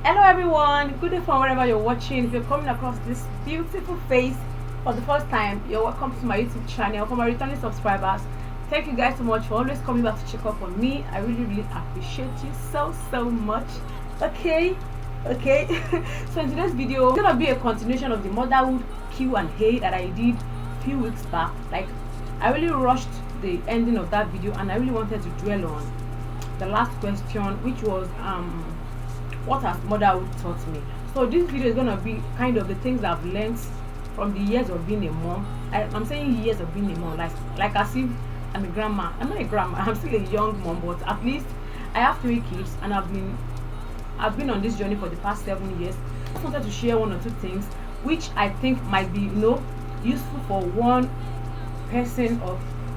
Hello everyone, good day from wherever you're watching. If you're coming across this beautiful face for the first time, you're welcome to my YouTube channel. For my returning subscribers, thank you guys so much for always coming back to check up on me. I really appreciate you so much. Okay. So in today's video, it's gonna be a continuation of the motherhood Q&A that I did a few weeks back. Like, I really rushed the ending of that video and I really wanted to dwell on the last question, which was what has motherhood taught me. So this video is gonna be kind of the things I've learned from the years of being a mom. I'm saying years of being a mom, like as if I'm a grandma. I'm not a grandma, I'm still a young mom, but at least I have 3 kids and I've been on this journey for the past 7 years. I just wanted to share 1 or 2 things which I think might be useful for one person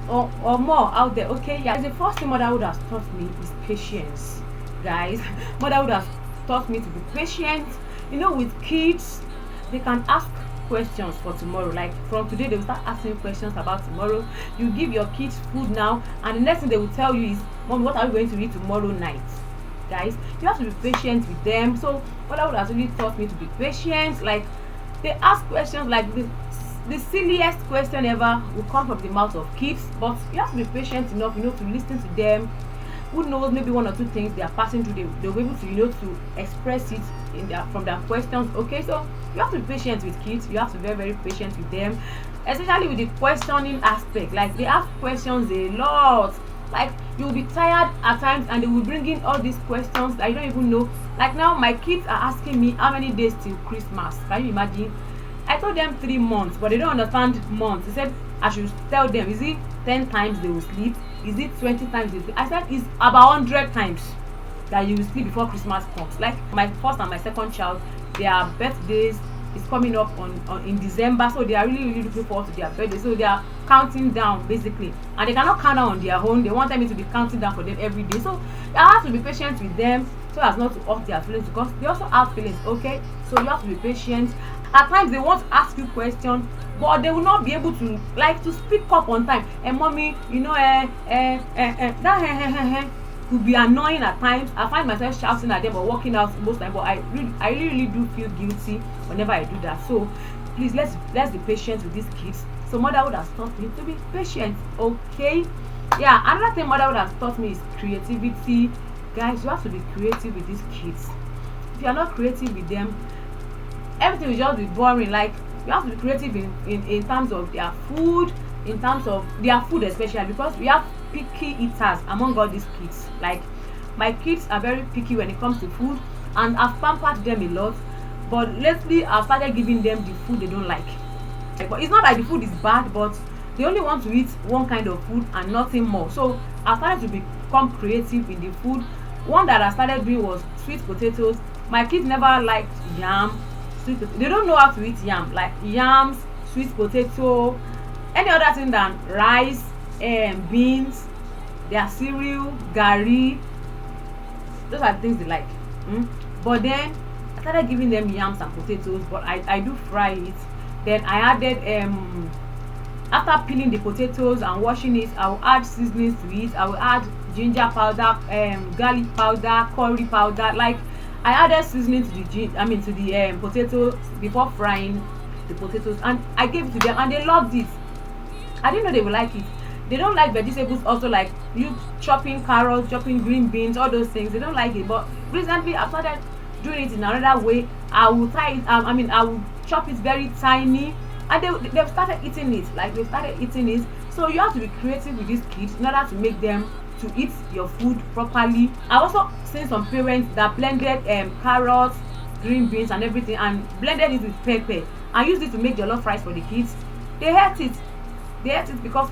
or more out there. Okay, yeah. The first thing motherhood has taught me is patience, guys. Motherhood has taught me to be patient. With kids, they can ask questions for tomorrow. Like from today, they will start asking questions about tomorrow. You give your kids food now, and the next thing they will tell you is, "Mom, what are we going to eat tomorrow night?" Guys, you have to be patient with them. So motherhood has really taught me to be patient. Like, they ask questions like the silliest question ever will come from the mouth of kids, but you have to be patient enough, to listen to them. Who knows, maybe 1 or 2 things they are passing through, they'll be able to to express it from their questions. Okay, so you have to be patient with kids. You have to be very patient with them, especially with the questioning aspect. Like, they ask questions a lot. Like, you'll be tired at times and they will bring in all these questions that you don't even know. Like, now my kids are asking me how many days till Christmas. Can you imagine? I told them 3 months, but they don't understand months. They said I should tell them, is it 10 times they will sleep? Is it 20 times they will sleep? I said it's about 100 times that you will sleep before Christmas comes. Like, my first and my second child, their birthdays is coming up in December, so they are really looking forward to their birthday. So they are counting down basically, and they cannot count down on their own. They want me to be counting down for them every day. So I have to be patient with them so as not to hurt their feelings, because they also have feelings. Okay, so you have to be patient. At times they want to ask you questions, but they will not be able to speak up on time. And mommy, that could be annoying at times. I find myself shouting at them or walking out most time, but I really do feel guilty whenever I do that. So please, let's be patient with these kids. So motherhood has taught me to be patient. Okay, yeah. Another thing motherhood has taught me is creativity. Guys, you have to be creative with these kids. If you are not creative with them, everything will just be boring. Like, you have to be creative in terms of their food, in terms of their food especially, because we have picky eaters among all these kids. Like, my kids are very picky when it comes to food, and I've pampered them a lot, but lately I've started giving them the food they don't like. But it's not like the food is bad, but they only want to eat one kind of food and nothing more. So I started to become creative in the food. One that I started doing was sweet potatoes. My kids never liked yam. They don't know how to eat yam, like yams, sweet potato, any other thing than rice and beans, their cereal, gari. Those are the things they like. But then I started giving them yams and potatoes, but I do fry it. Then I added after peeling the potatoes and washing it, I will add seasonings to it. I will add ginger powder, garlic powder, curry powder. Like, I added seasoning to the potatoes before frying the potatoes, and I gave it to them and they loved it. I didn't know they would like it. They don't like vegetables also, like you chopping carrots, chopping green beans, all those things. They don't like it. But recently I started doing it in another way. I will I will chop it very tiny, and they've started eating it. Like, they started eating it. So you have to be creative with these kids in order to make them to eat your food properly. I also seen some parents that blended carrots, green beans and everything, and blended it with pepper and used it to make jollof rice for the kids. They ate it because,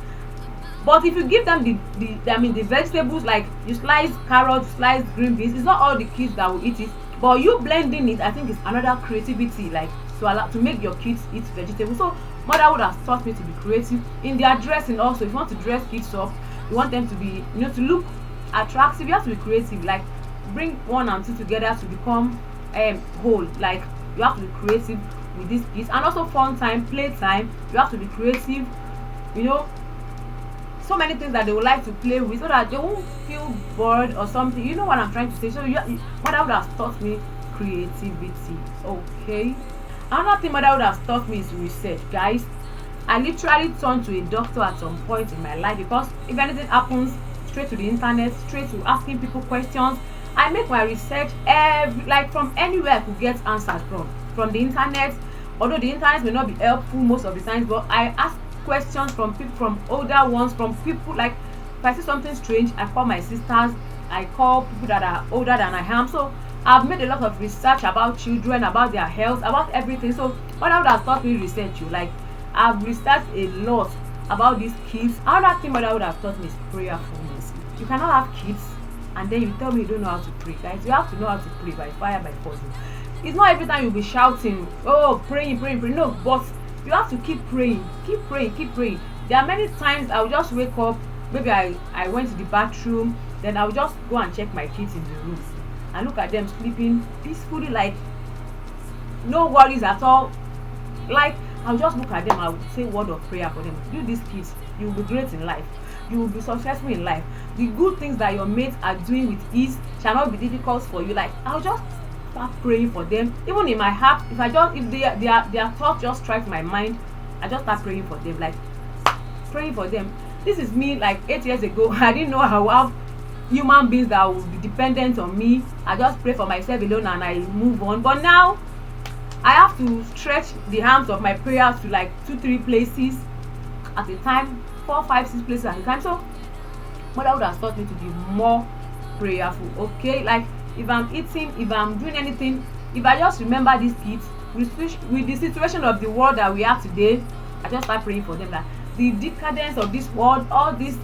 but if you give them the vegetables, like you slice carrots, slice green beans, it's not all the kids that will eat it. But you blending it, I think, is another creativity, like to make your kids eat vegetables. So motherhood has taught me to be creative in their dressing also. If you want to dress kids up, you want them to be to look attractive, you have to be creative. Like, bring 1 and 2 together to become whole. Like, you have to be creative with these kids. And also fun time, play time, you have to be creative. So many things that they would like to play with, so that they won't feel bored or something. You know what I'm trying to say? So motherhood has taught me creativity. Okay. Another thing motherhood has taught me is research, guys. I literally turned to a doctor at some point in my life, because if anything happens, straight to the internet, straight to asking people questions. I make my research like from anywhere I could get answers from the internet. Although the internet may not be helpful most of the times, but I ask questions from people, from older ones, from people. Like if I see something strange, I call my sisters, I call people that are older than I am. So I've made a lot of research about children, about their health, about everything. So motherhood has taught me research. Like I've researched a lot about these kids. Another thing motherhood has taught me is prayerfulness. You cannot have kids and then you tell me you don't know how to pray. Guys, you have to know how to pray by fire, by force. It's not every time you'll be shouting, oh, praying. No, but you have to keep praying. There are many times I will just wake up, maybe I went to the bathroom, then I will just go and check my kids in the room and look at them sleeping peacefully, like no worries at all. Like I'll just look at them, I'll say a word of prayer for them. Do these kids, you will be great in life. You will be successful in life. The good things that your mates are doing with ease shall not be difficult for you. Like I'll just start praying for them. Even in my heart, if their thoughts just strike my mind, I just start praying for them. Like praying for them. This is me like 8 years ago. I didn't know I would have human beings that would be dependent on me. I just pray for myself alone and I move on. But now I have to stretch the arms of my prayers to like 2-3 places at a time, 4-5-6 places at a time. So motherhood has taught me to be more prayerful. Okay, like if I'm eating, if I'm doing anything, if I just remember these kids with the situation of the world that we have today, I just start praying for them that the decadence of this world, all this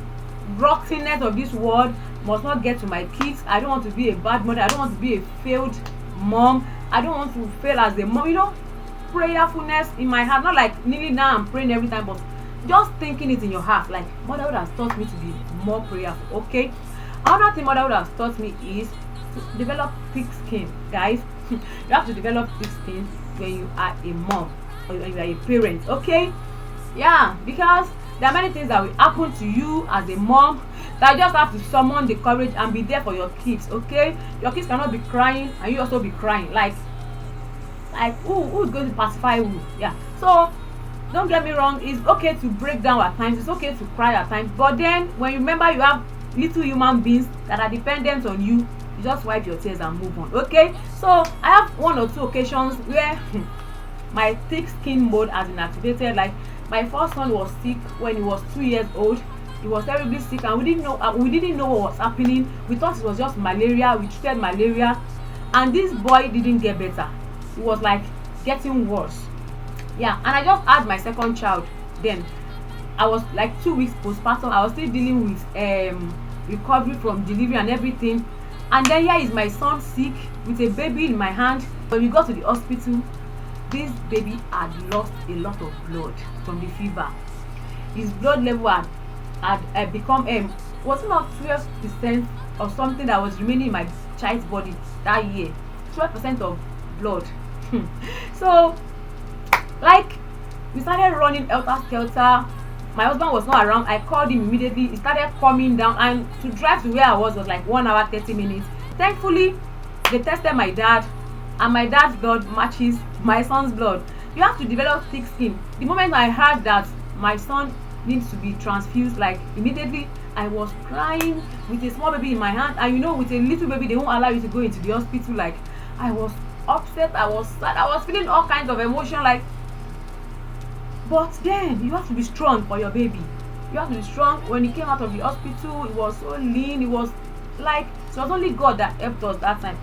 rottenness of this world must not get to my kids. I don't want to be a bad mother. I don't want to be a failed mom. I don't want to fail as a mom. Prayerfulness in my heart, not like kneeling down and praying every time, but just thinking it in your heart. Like motherhood has taught me to be more prayerful. Okay. Another thing motherhood has taught me is to develop thick skin, guys. You have to develop thick skin when you are a mom or when you are a parent. Okay. Yeah, because there are many things that will happen to you as a mom that you just have to summon the courage and be there for your kids. Okay, your kids cannot be crying and you also be crying. Like who's going to pacify who? Yeah. So don't get me wrong, it's okay to break down at times, it's okay to cry at times, but then when you remember you have little human beings that are dependent on you, you just wipe your tears and move on. Okay, so I have 1 or 2 occasions where my thick skin mode has been activated. Like my first son was sick when he was 2 years old. He was terribly sick and we didn't know what was happening. We thought it was just malaria. We treated malaria and this boy didn't get better. It was like getting worse. Yeah, and I just had my second child. Then I was like 2 weeks postpartum. I was still dealing with recovery from delivery and everything. And then here is my son sick with a baby in my hand. When we got to the hospital, this baby had lost a lot of blood from the fever. His blood level had become was it not 12% or something that was remaining in my child's body that year. 12% of blood. So like we started running helter skelter. My husband was not around. I called him immediately. He started coming down, and to drive to where I was like 1 hour 30 minutes. Thankfully they tested my dad and my dad's blood matches my son's blood. You have to develop thick skin. The moment I heard that my son needs to be transfused, like immediately I was crying with a small baby in my hand. And with a little baby they won't allow you to go into the hospital. Like I was upset, I was sad, I was feeling all kinds of emotion. Like, but then you have to be strong for your baby. You have to be strong. When he came out of the hospital, he was so lean. It was like it was only God that helped us that time.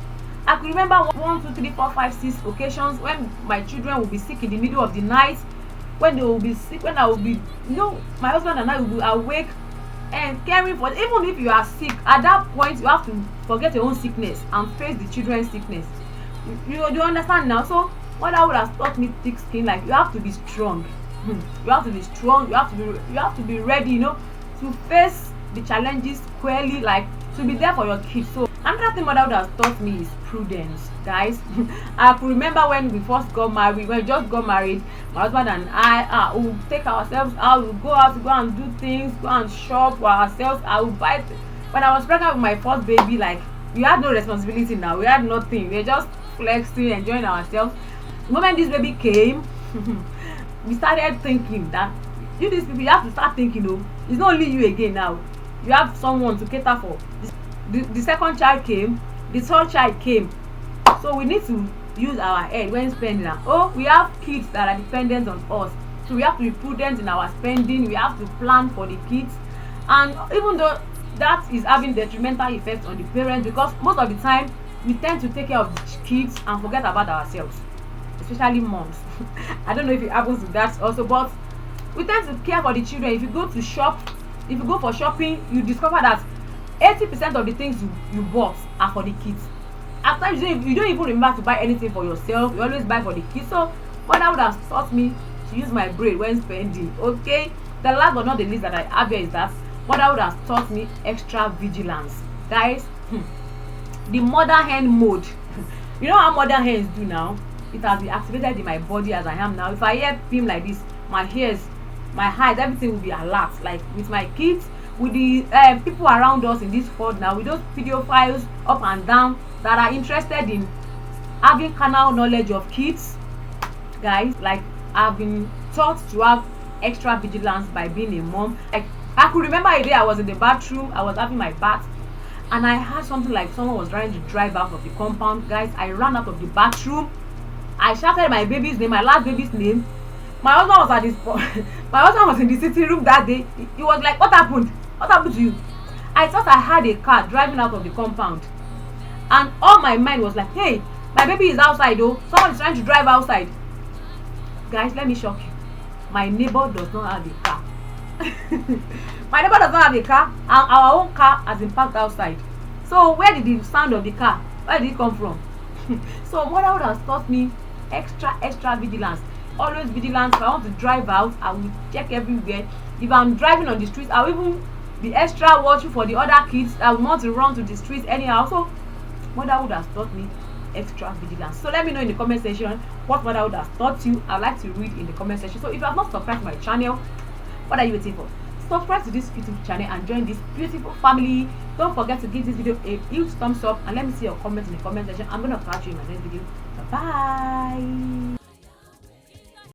I could remember 1, 2, 3, 4, 5, 6 occasions when my children will be sick in the middle of the night, when they will be sick, when I will be, my husband and I will be awake and caring for them. Even if you are sick, at that point you have to forget your own sickness and face the children's sickness. You understand now? So motherhood has taught me thick skin. Like you have to be strong. You have to be strong. You have to be ready, to face the challenges squarely, like to be there for your kids. So another thing motherhood has taught me is prudence, guys. I could remember when we first got married, when we just got married, my husband and I would take ourselves out, we'll go out to go and do things, go and shop for ourselves. I would buy when I was pregnant with my first baby, like we had no responsibility now, we had nothing, we were just flexing, enjoying ourselves. The moment this baby came, we started thinking that these people, you have to start thinking, oh, it's not only you again now. You have someone to cater for. The second child came, the third child came. So we need to use our head when spending. Oh, we have kids that are dependent on us. So we have to be prudent in our spending. We have to plan for the kids. And even though that is having detrimental effects on the parents, because most of the time we tend to take care of the kids and forget about ourselves, especially moms. I don't know if it happens with that also, but we tend to care for the children. If you go to shop, if you go for shopping, you discover that 80% of the things you bought are for the kids. At times you don't even remember to buy anything for yourself. You always buy for the kids. So motherhood has taught me to use my brain when spending. Okay, the last but not the least that I have here is that motherhood has taught me extra vigilance. Guys, the mother hen mode. You know how mother hens do now? It has been activated in my body as I am now. If I hear film like this, my ears, my eyes, everything will be alert. Like with my kids, with the people around us in this world now, with those video files up and down that are interested in having carnal knowledge of kids. Guys, like I've been taught to have extra vigilance by being a mom. Like I could remember a day I was in the bathroom, I was having my bath, and I heard something like someone was trying to drive out of the compound. Guys, I ran out of the bathroom. I shouted my baby's name, my last baby's name. My husband was at this my husband was in the sitting room that day. He was like, what happened? What happened to you? I thought I had a car driving out of the compound. And all my mind was like, hey, my baby is outside though. Someone is trying to drive outside. Guys, let me shock you. My neighbor does not have a car. My neighbor does not have a car, and our own car has been parked outside. So where did the sound of the car, where did it come from? So motherhood has taught me extra vigilance. Always vigilance. If I want to drive out, I will check everywhere. If I'm driving on the streets, I will even be extra watchful for the other kids. I will not run to the streets anyhow. So motherhood has taught me extra vigilance. So let me know in the comment section what motherhood has taught you. I'd like to read in the comment section. So if you have not subscribed to my channel, what are you waiting for? Subscribe to this YouTube channel and join this beautiful family. Don't forget to give this video a huge thumbs up and let me see your comments in the comment section. I'm gonna catch you in my next video. Bye bye.